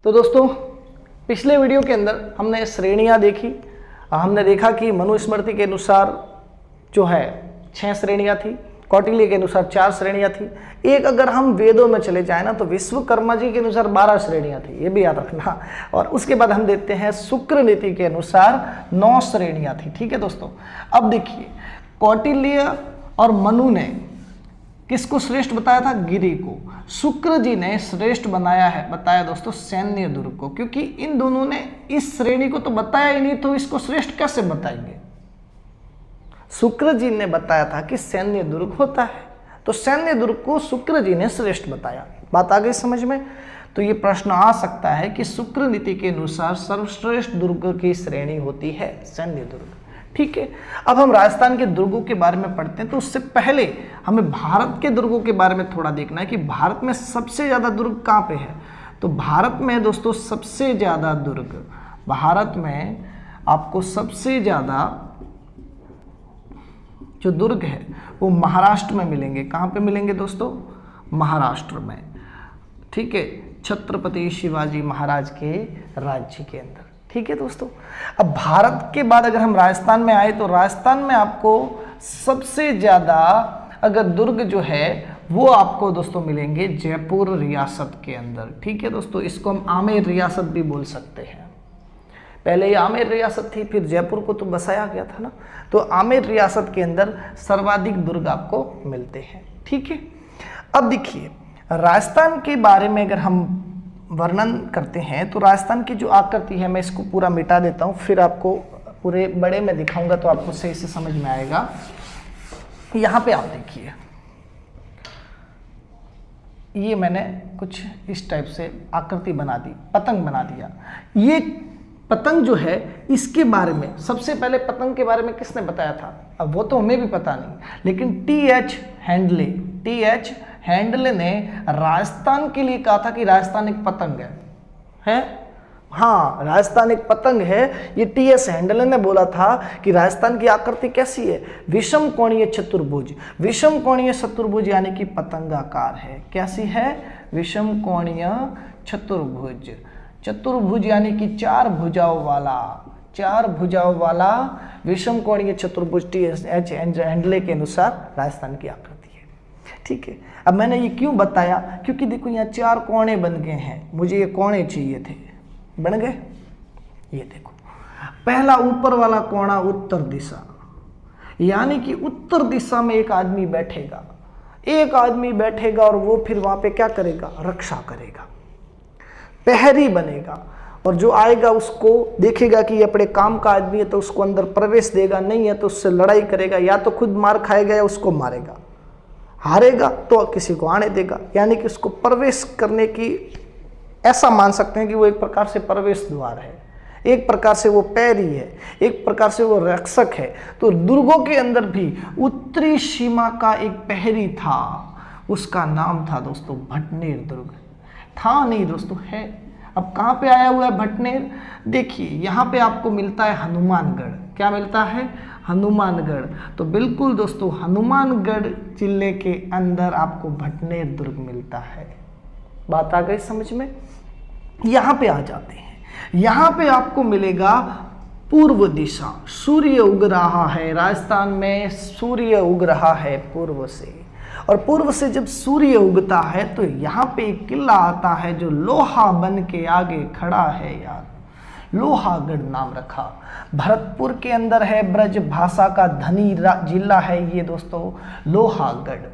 तो दोस्तों पिछले वीडियो के अंदर हमने श्रेणियां देखी। हमने देखा कि मनुस्मृति के अनुसार जो है 6 श्रेणियां थी, कौटिल्य के अनुसार 4 श्रेणियां थी। एक अगर हम वेदों में चले जाए ना तो विश्वकर्मा जी के अनुसार 12 श्रेणियां थी, ये भी याद रखना। और उसके बाद हम देखते हैं शुक्र नीति के अनुसार 9 श्रेणियां थी। ठीक है दोस्तों, अब देखिए कौटिल्य और मनु ने किसको श्रेष्ठ बताया था? गिरि को। शुक्र जी ने श्रेष्ठ बताया दोस्तों सैन्य दुर्ग को, क्योंकि इन दोनों ने इस श्रेणी को तो बताया ही नहीं, तो इसको श्रेष्ठ कैसे बताएंगे? शुक्र जी ने बताया था कि सैन्य दुर्ग होता है, तो सैन्य दुर्ग को शुक्र जी ने श्रेष्ठ बताया। बात आ गई समझ में? तो ये प्रश्न आ सकता है कि शुक्र नीति के अनुसार सर्वश्रेष्ठ दुर्ग की श्रेणी होती है सैन्य दुर्ग। ठीक है, अब हम राजस्थान के दुर्गों के बारे में पढ़ते हैं। तो उससे पहले हमें भारत के दुर्गों के बारे में थोड़ा देखना है कि भारत में सबसे ज़्यादा दुर्ग कहाँ पे है। तो भारत में दोस्तों सबसे ज़्यादा दुर्ग, भारत में आपको सबसे ज़्यादा जो दुर्ग है वो महाराष्ट्र में मिलेंगे। कहाँ पे मिलेंगे दोस्तों? महाराष्ट्र में। ठीक है, छत्रपति शिवाजी महाराज के राज्य के अंदर। ठीक है दोस्तों, अब भारत के बाद अगर हम राजस्थान में आए तो राजस्थान में आपको सबसे ज़्यादा अगर दुर्ग जो है वो आपको दोस्तों मिलेंगे जयपुर रियासत के अंदर। ठीक है दोस्तों, इसको हम आमेर रियासत भी बोल सकते हैं। पहले ये आमेर रियासत थी, फिर जयपुर को तो बसाया गया था ना, तो आमेर रियासत के अंदर सर्वाधिक दुर्ग आपको मिलते हैं। ठीक है, अब देखिए राजस्थान के बारे में अगर हम वर्णन करते हैं तो राजस्थान की जो आकृति है, मैं इसको पूरा मिटा देता हूँ, फिर आपको पूरे बड़े में दिखाऊंगा तो आपको सही से समझ में आएगा। यहाँ पे आप देखिए, ये मैंने कुछ इस टाइप से आकृति बना दी, पतंग बना दिया। ये पतंग जो है इसके बारे में सबसे पहले पतंग के बारे में किसने बताया था? अब वो तो हमें भी पता नहीं, लेकिन टी.एच. हैंडले ने राजस्थान के लिए कहा था कि राजस्थान एक पतंग है? हाँ, राजस्थान एक पतंग है। ये टी.एस. हैंडले ने बोला था कि राजस्थान की आकृति कैसी है? विषम कोणीय चतुर्भुज। विषम कोणीय चतुर्भुज यानी कि पतंगाकार है। कैसी है? विषम कोणीय चतुर्भुज। चतुर्भुज यानी कि 4 भुजाओं वाला विषम कोणीय चतुर्भुज टी.एस. हैंडले के अनुसार राजस्थान की आकृति है। ठीक है, अब मैंने ये क्यों बताया? क्योंकि देखो यहाँ 4 कोणे बन गए हैं, मुझे ये कोणे चाहिए थे, बन गए। ये देखो, पहला ऊपर वाला कोणा उत्तर दिशा, यानी कि उत्तर दिशा में एक आदमी बैठेगा और वो फिर वहां पे क्या करेगा? रक्षा करेगा, प्रहरी बनेगा, और जो आएगा उसको देखेगा कि ये अपने काम का आदमी है तो उसको अंदर प्रवेश देगा, नहीं है तो उससे लड़ाई करेगा, या तो खुद मार खाएगा या उसको मारेगा, हारेगा तो किसी को आने देगा। यानी कि उसको प्रवेश करने की, ऐसा मान सकते हैं कि वो एक प्रकार से प्रवेश द्वार है, एक प्रकार से वो पैरी है, एक प्रकार से वो रक्षक है। तो दुर्गों के अंदर भी उत्तरी सीमा का एक प्रहरी था, उसका नाम था दोस्तों भटनेर दुर्ग। था नहीं दोस्तों, है। अब कहाँ पे आया हुआ है भटनेर? देखिए यहाँ पे आपको मिलता है हनुमानगढ़। क्या मिलता है? हनुमानगढ़। तो बिल्कुल दोस्तों हनुमानगढ़ जिले के अंदर आपको भटनेर दुर्ग मिलता है। बात आ गई समझ में? यहाँ पे आ जाते हैं, यहाँ पे आपको मिलेगा पूर्व दिशा। सूर्य उग रहा है, राजस्थान में सूर्य उग रहा है पूर्व से, और पूर्व से जब सूर्य उगता है तो यहाँ पे एक किला आता है जो लोहा बन के आगे खड़ा है यार, लोहागढ़ नाम रखा। भरतपुर के अंदर है, ब्रज भाषा का धनी जिला है ये दोस्तों लोहागढ़,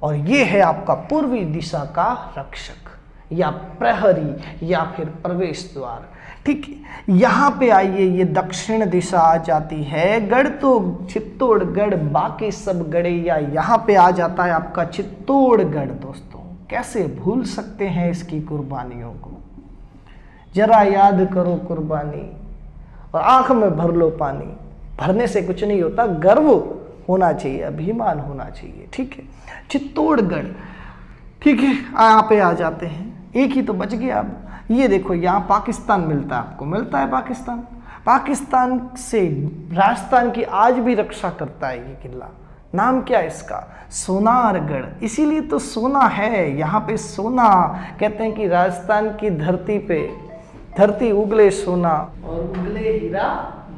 और ये है आपका पूर्वी दिशा का रक्षक या प्रहरी या फिर प्रवेश द्वार। ठीक है, यहाँ पे आइए, ये दक्षिण दिशा आ जाती है। गढ़ तो चित्तौड़गढ़, बाकी सब गढ़िया, यहाँ पे आ जाता है आपका चित्तौड़गढ़। दोस्तों कैसे भूल सकते हैं इसकी कुर्बानियों को? जरा याद करो कुर्बानी और आंख में भर लो पानी। भरने से कुछ नहीं होता, गर्व होना चाहिए, अभिमान होना चाहिए। ठीक है, चित्तौड़गढ़। ठीक है, यहाँ पे आ जाते हैं, एक ही तो बच गया। अब ये देखो यहाँ पाकिस्तान मिलता है, आपको मिलता है पाकिस्तान से राजस्थान की आज भी रक्षा करता है ये किला। नाम क्या है इसका? सोनारगढ़। इसीलिए तो सोना है यहाँ पे, सोना कहते हैं कि राजस्थान की धरती पे, धरती उगले सोना और उगले हीरा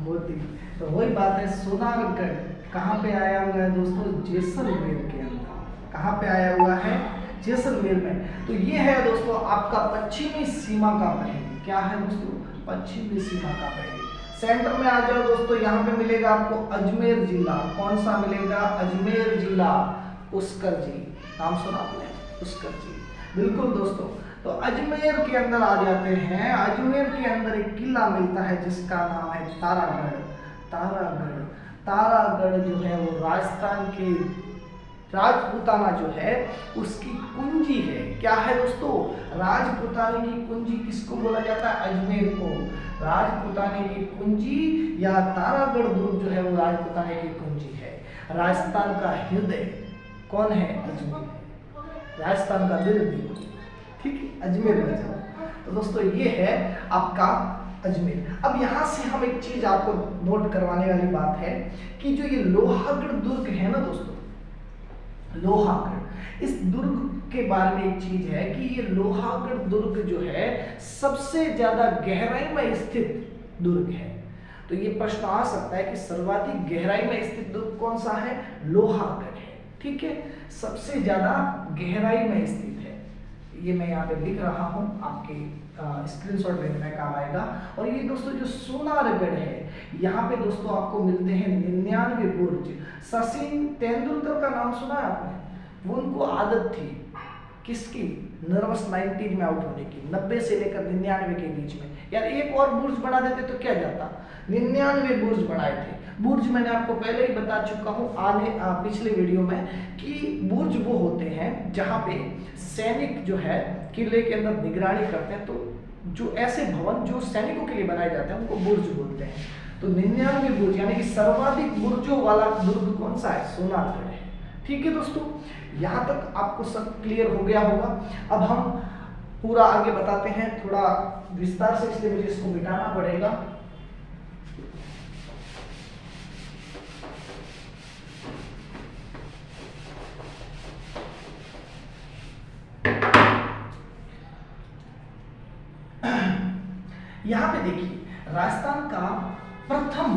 मोती। तो वही बात है, सोनारगढ़ कहाँ पे आया हुआ है दोस्तों? जैसलमेर के अंदर। कहाँ पे आया हुआ है? जैसलमेर में। तो ये है दोस्तों आपका पश्चिमी सीमा का पहेली। क्या है दोस्तों? पश्चिमी सीमा का पहेली। सेंटर में आ जाओ दोस्तों, यहाँ पे मिलेगा आपको अजमेर जिला। कौन सा मिलेगा? अजमेर जिला। पुष्कर जी, नाम सुना आपने? पुष्कर जी, बिल्कुल दोस्तों। तो अजमेर के अंदर आ जाते हैं। अजमेर के अंदर एक किला मिलता है जिसका नाम है तारागढ़। तारागढ़, तारागढ़ जो है वो राजस्थान के राजपूताना जो है उसकी कुंजी है। क्या है दोस्तों? राजपूताने की कुंजी किसको बोला जाता है? अजमेर को। राजपूताने की कुंजी या तारागढ़ दुर्ग जो है वो राजपूताने की कुंजी है। राजस्थान का हृदय कौन है? अजमेर। राजस्थान का दिल देखो, ठीक है, अजमेर में जाओ। तो दोस्तों ये है आपका अजमेर। अब यहाँ से हम एक चीज आपको नोट करवाने वाली बात है कि जो ये लोहागढ़ दुर्ग है ना दोस्तों, लोहागढ़, इस दुर्ग के बारे में एक चीज है कि ये लोहागढ़ दुर्ग जो है सबसे ज्यादा गहराई में स्थित दुर्ग है। तो ये प्रश्न आ सकता है कि सर्वाधिक गहराई में स्थित दुर्ग कौन सा है? लोहागढ़ है, ठीक है, सबसे ज्यादा गहराई में स्थित है। ये मैं यहाँ पे लिख रहा हूँ, आपके स्क्रीनशॉट लेने में काम आएगा। और ये दोस्तों जो सोनारगढ़ है, यहाँ पे दोस्तों आपको मिलते हैं 99 बुर्ज। सचिन तेंदुलकर का नाम सुना है आपने? वो उनको आदत थी किसकी? नर्वस 90 में आउट होने की। 90 से लेकर 99 के बीच में यार एक और बुर्ज बना देते तो क्या जाता? 99 बुर्ज बनाए थे। बुर्ज मैंने आपको पहले ही बता चुका हूँ पिछले वीडियो में कि बुर्ज वो होते हैं जहाँ पे सैनिक जो है किले के अंदर निगरानी करते हैं। तो जो ऐसे भवन जो सैनिकों के लिए बनाए जाते हैं उनको बुर्ज बोलते हैं। तो 99 बुर्ज यानी कि सर्वाधिक बुर्जों वाला दुर्ग कौन सा है? सोनारगढ़ है। ठीक है दोस्तों, यहाँ तक आपको सब क्लियर हो गया होगा। अब हम पूरा आगे बताते हैं थोड़ा विस्तार से, इसलिए मुझे इसको मिटाना पड़ेगा। यहाँ पे देखिए राजस्थान का प्रथम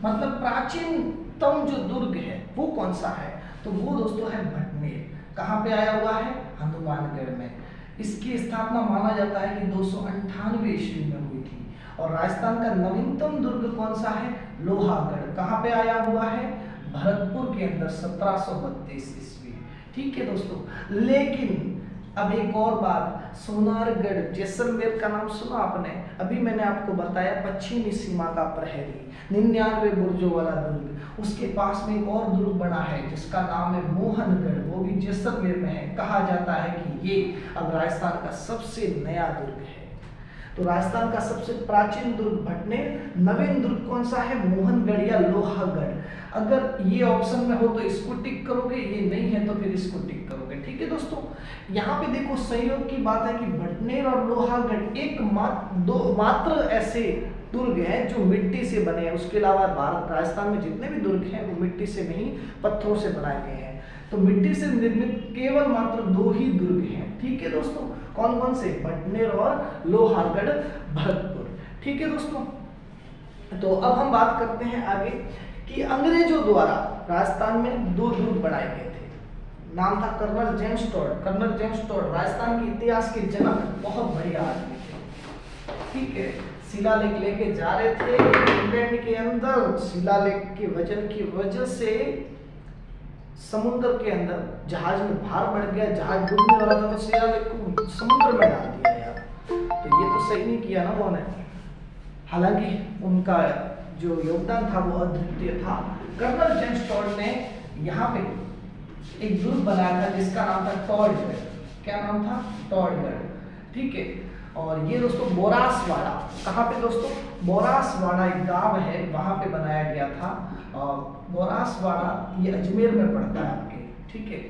मतलब प्राचीनतम जो दुर्ग है वो कौन सा है? तो वो दोस्तों है भटनेर। कहाँ पे आया हुआ है? हनुमानगढ़ में। इसकी स्थापना माना जाता है कि 298 ईस्वी में हुई थी। और राजस्थान का नवीनतम दुर्ग कौन सा है? लोहागढ़। कहाँ पे आया हुआ है? भरतपुर के अंदर 1732 ईस्वी। ठीक है दोस्तों, लेकिन अब एक और बात, सोनारगढ़ जैसलमेर का नाम सुना आपने? अभी मैंने आपको बताया पश्चिमी सीमा का प्रहरी, 99 बुर्जों वाला दुर्ग। उसके पास में एक और दुर्ग बना है जिसका नाम है मोहनगढ़, वो भी जैसलमेर में है। कहा जाता है कि ये अब राजस्थान का सबसे नया दुर्ग है। तो राजस्थान का सबसे प्राचीन दुर्ग भटनेर, नवीन दुर्ग कौन सा है? मोहनगढ़ या लोहागढ़। अगर ये ऑप्शन में हो तो इसको टिक करोगे, ये नहीं है तो फिर इसको टिक करोगे। ठीक है दोस्तों, यहाँ पे देखो संयोग की बात है कि भटनेर और लोहागढ़ एक दो मात्र ऐसे दुर्ग हैं जो मिट्टी से बने हैं। उसके अलावा भारत राजस्थान में जितने भी दुर्ग हैं वो मिट्टी से नहीं पत्थरों से बनाए गए हैं। तो मिट्टी से निर्मित केवल मात्र 2 ही दुर्ग हैं। ठीक है दोस्तों, कौन कौन से? भटनेर और लोहागढ़ भरतपुर। ठीक है दोस्तों, तो अब हम बात करते हैं आगे कि अंग्रेजों द्वारा राजस्थान में 2 दुर्ग बनाए गए थे। नाम था colonel James Tod. Colonel James Tod Rajasthan के इतिहास के जनक, बहुत बढ़िया आदमी थे। ठीक है, शिलालेख लेके जा रहे थे इंग्लैंड के अंदर। शिलालेख के वजन की वजह से समुद्र के अंदर जहाज में भार बढ़ गया, जहाज डूबने वाला था, तो शिलालेख को समुद्र में डाल दिया यार। तो ये तो सही नहीं किया ना उन्होंने। हालांकि उनका जो योगदान था वो अद्वितीय था। कर्नल जेम्स टॉड ने यहाँ पे एक दुर्ग बनाया था जिसका नाम था टॉडगढ़। क्या नाम था? टॉडगढ़। ठीक है, और ये दोस्तों बोरासवाड़ा। कहाँ पे दोस्तों? बोरासवाड़ा एक गांव है, वहां पे बनाया गया था। और बोरासवाड़ा ये अजमेर में पड़ता है आपके। ठीक है,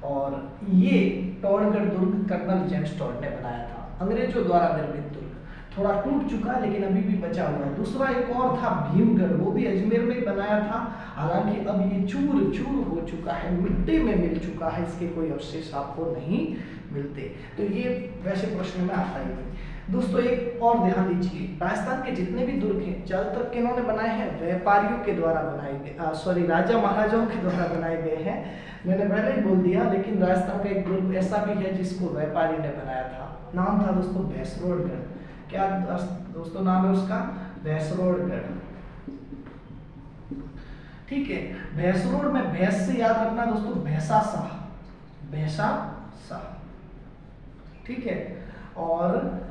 और ये टॉडगढ़ दुर्ग कर्नल जेम्स टॉड ने बनाया था, अंग्रेजों द्वारा निर्मित दुर्ग। थोड़ा टूट चुका है लेकिन अभी भी बचा हुआ है। दूसरा एक और था भीमगढ़, वो भी अजमेर में बनाया था, हालांकि अब ये चूर चूर हो चुका है, मिट्टी में मिल चुका है, इसके कोई अवशेष आपको नहीं मिलते। तो ये वैसे प्रश्न में आता ही नहीं। दोस्तों एक और ध्यान दीजिए, राजस्थान के जितने भी दुर्ग हैं ज्यादातर किन्होंने बनाए हैं, व्यापारियों के द्वारा बनाए गए, राजा महाराजाओं के द्वारा बनाए गए हैं। मैंने पहले ही बोल दिया, लेकिन राजस्थान का एक दुर्ग ऐसा भी है जिसको व्यापारी ने बनाया था, नाम था दोस्तों भैंसरोडगढ़। क्या दोस्तों नाम है उसका? भैंसरोडगढ़। ठीक है, भैंसरोड में भैंस से याद रखना दोस्तों भैंसा शाह, भैंसा शाह। ठीक है, और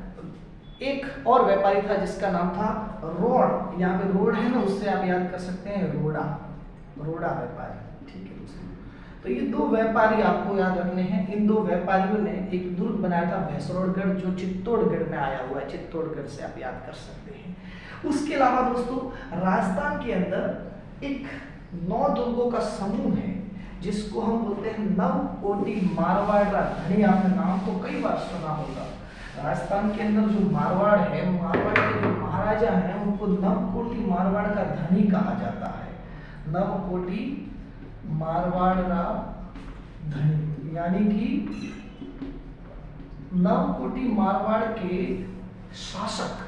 एक और व्यापारी था जिसका नाम था रोड, यहाँ पे रोड है ना, उससे आप याद कर सकते हैं रोड़ा, रोड़ा व्यापारी। ठीक है दोस्तों, तो ये दो व्यापारी आपको याद रखने हैं। इन दो व्यापारियों ने एक दुर्ग बनाया था भैंसरोडगढ़, जो चित्तौड़गढ़ में आया हुआ है, चित्तौड़गढ़ से आप याद कर सकते हैं। उसके अलावा दोस्तों राजस्थान के अंदर एक 9 दुर्गों का समूह है जिसको हम बोलते हैं नवकोटि मारवाड़ धनी। आपने नाम तो कई बार सुना होगा। राजस्थान के अंदर जो मारवाड़ है, मारवाड़ के जो महाराजा हैं उनको नवकोटि मारवाड़ का धनी कहा जाता है। नवकोटि मारवाड़ का धनी, यानी कि नवकोटि मारवाड़ के शासक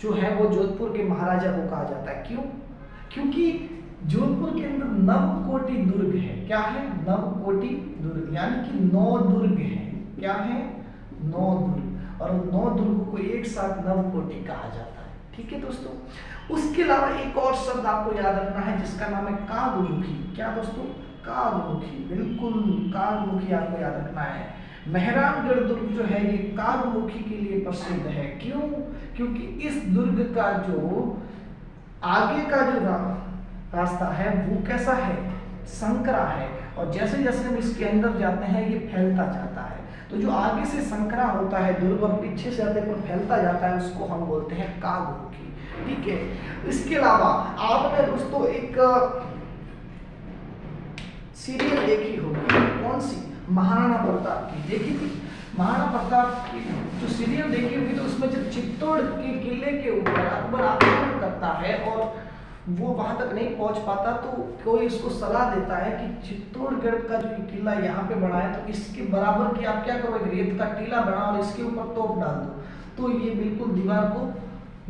जो है वो जोधपुर के महाराजा को कहा जाता है। क्यों? क्योंकि जोधपुर के अंदर नवकोटि दुर्ग है। क्या है? नवकोटि दुर्ग, यानी कि 9 दुर्ग हैं। क्या है? 9 दुर्ग, और 9 दुर्गों को एक साथ नवकोटि कहा जाता है। ठीक है दोस्तों, उसके अलावा एक और शब्द आपको याद रखना है जिसका नाम है कागमुखी। क्या दोस्तों? कागमुखी, बिल्कुल कागमुखी आपको याद रखना है। मेहरानगढ़ दुर्ग जो है ये कागमुखी के लिए प्रसिद्ध है। क्यों? क्योंकि इस दुर्ग का जो आगे का जो रास्ता है वो कैसा है? संकरा है, और जैसे जैसे हम इसके अंदर जाते हैं ये फैलता जाता है। तो जो आगे से संकरा होता है दुर्ग और पीछे से आते पर फैलता जाता है उसको हम बोलते हैं कागमुखी। ठीक है, इसके अलावा आपने दोस्तों एक सीरियल देखी होगी, कौन सी? महाराणा प्रताप की। देखी थी महाराणा प्रताप की जो सीरियल देखी होगी, तो उसमें जब चित्तौड़ के किले के ऊपर अकबर आक्रमण करता है और वो वहां तक नहीं पहुंच पाता, तो कोई उसको सलाह देता है कि चित्तौड़गढ़ का जो किला यहाँ पे बना है तो इसके बराबर की आप क्या करो, एक रेत का टीला बना और इसके ऊपर तोप डाल दो, तो ये बिल्कुल दीवार को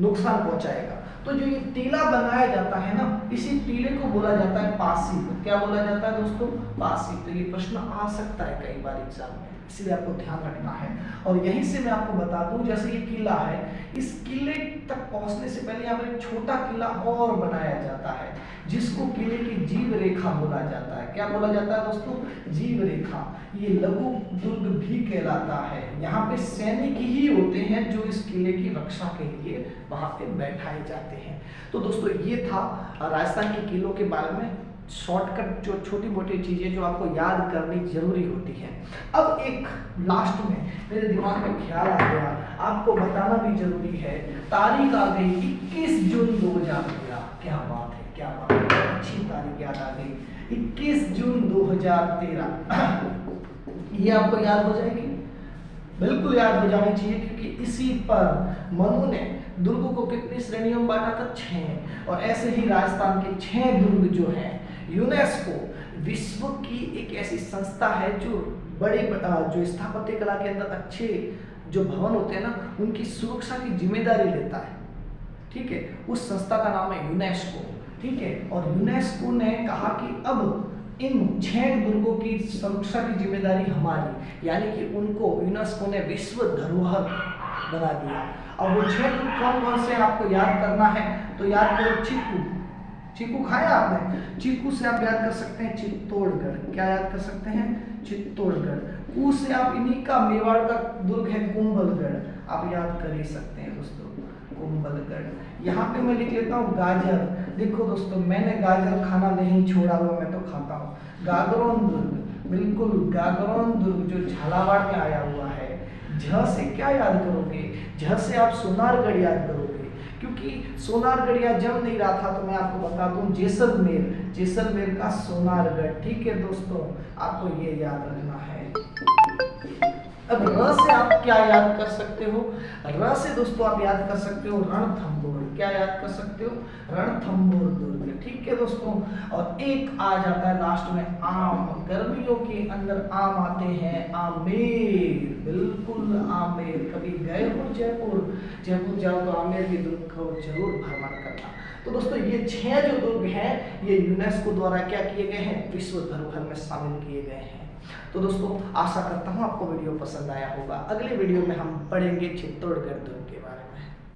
नुकसान पहुंचाएगा। तो जो ये टीला बनाया जाता है ना, इसी टीले को बोला जाता है पासी। क्या बोला जाता है दोस्तों? पासी। तो ये प्रश्न आ सकता है कई बार एग्जाम में, इसलिए आपको ध्यान रखना है। और यहीं से मैं आपको बता दूं, जैसे ये किला है, इस किले तक पहुंचने से पहले यहाँ पर एक छोटा किला और बनाया जाता है जिसको किले की जीव रेखा बोला जाता है। क्या बोला जाता है दोस्तों? जीव रेखा। ये लघु दुर्ग भी कहलाता है। यहाँ पे सैनिक ही होते हैं जो इस किले की रक्षा के लिए वहां पे बैठाए जाते हैं। तो दोस्तों ये था राजस्थान के किलों के बारे में शॉर्टकट, जो छोटी मोटी चीजें जो आपको याद करनी जरूरी होती है। अब एक लास्ट में मेरे दिमाग में ख्याल आ गया, आपको बताना भी जरूरी है। तारीख आ गई 21 जून 2013। क्या बात है, क्या बात है, अच्छी तारीख याद आ गई, 21 जून 2013। ये आपको याद हो जाएगी, बिल्कुल याद हो जानी चाहिए, क्योंकि इसी पर मनु ने दुर्गों को कितनी श्रेणियों में बांटा था? 6। और ऐसे ही राजस्थान के 6 दुर्ग जो हैं, यूनेस्को विश्व की एक ऐसी संस्था है जो बड़े जो स्थापत्य कला के अंदर अच्छे जो भवन होते हैं ना, उनकी सुरक्षा की जिम्मेदारी लेता है। ठीक है, उस संस्था का नाम है यूनेस्को। ठीक है, और यूनेस्को ने कहा कि अब इन 6 दुर्गों की सुरक्षा की जिम्मेदारी हमारी, यानी कि उनको यूनेस्को ने विश्व धरोहर बना दिया। अब वो 6 दुर्ग कौन कौन से आपको याद करना है, तो याद करो चीकू। चीकू खाया आपने? चीकू से आप याद कर सकते हैं चित्तौड़गढ़। क्या याद कर सकते हैं? चित्तौड़गढ़। कू से आप इन्हीं का मेवाड़ का दुर्ग है कुंभलगढ़, आप याद कर ही सकते हैं दोस्तों, कुंभलगढ़। यहाँ पे मैं लिख लेता हूँ गाजर। देखो दोस्तों, मैंने गाजर खाना नहीं छोड़ा हुआ, मैं तो खाता हूँ। गागरोन दुर्ग, बिल्कुल गागरोन दुर्ग जो झालावाड़ में आया हुआ है। झ से क्या याद करोगे? झ से आप सोनारगढ़ याद करोगे, क्योंकि सोनारगढ़ या जम नहीं रहा था, तो मैं आपको बता दूं जैसलमेर, जैसलमेर का सोनारगढ़। ठीक है दोस्तों, आपको ये याद रखना है। अब र से आप क्या याद कर सकते हो? र से दोस्तों आप याद कर सकते हो रणथंभौर। क्या याद कर सकते हो? रणथंभौर दुर्ग। ठीक है दोस्तों। और एक आ जाता है लास्ट में आम। गर्मियों के अंदर आम आते हैं, आमेर। बिल्कुल आमेर। कभी गए हो जयपुर? जयपुर जाओ तो आमेर के दुर्ग को जरूर भ्रमण करना। तो दोस्तों ये 6 जो दुर्ग हैं ये यूनेस्को द्वारा क्या किए गए हैं? विश्व धरोहर में शामिल किए गए हैं। तो दोस्तों आशा करता हूँ आपको वीडियो पसंद आया होगा। अगले वीडियो में हम पढ़ेंगे चित्तौड़गढ़ दुर्ग के बारे में।